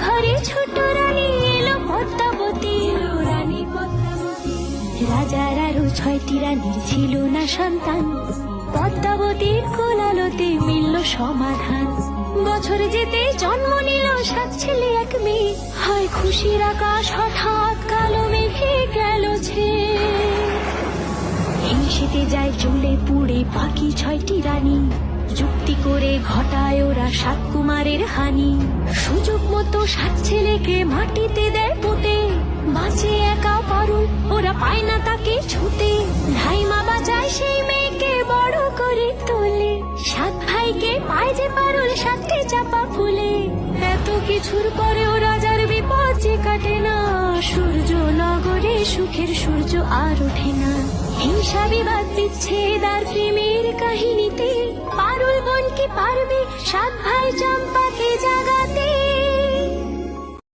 ঘরে ছোট রানী এলো পদ্মাবতী। রাজার আরো 6টি রানীর ছিল না সন্তান, পদ্মাবতীর কোলালতে মিলল সমাধান। বছর যেতে জন্ম নিল 7 ছেলে 1 মেয়ে, হয় খুশির আকাশ হঠাৎ কালো মেঘে গেল ছেয়ে। হিংসেতে যায় জ্বলে পুড়ে বাকি 6টি রানী, যুক্তি করে ঘটায় ওরা 7 কুমারের হানি। সুযোগ মতো 7 ছেলেকে মাটিতে দেয় পুঁতে, বাঁচে একা পারুল ওরা পায় না তাকে ছুতে। ধাইমা বাঁচায় সেই মেয়েকে বড় করে তোলে, 7 ভাইকে পায় যে পারুল 7টি চাপা ফুলে। এত কিছুর পরেও রাজার বিপদ যে কাটে না, সূর্য নগরে সুখের সূর্য আর ওঠে না। হিংসা বিবাদ বিচ্ছেদ আর প্রেমের কাহিনীতে পারুল বোন কি পারবে 7 ভাই চম্পাকে জাগাতে?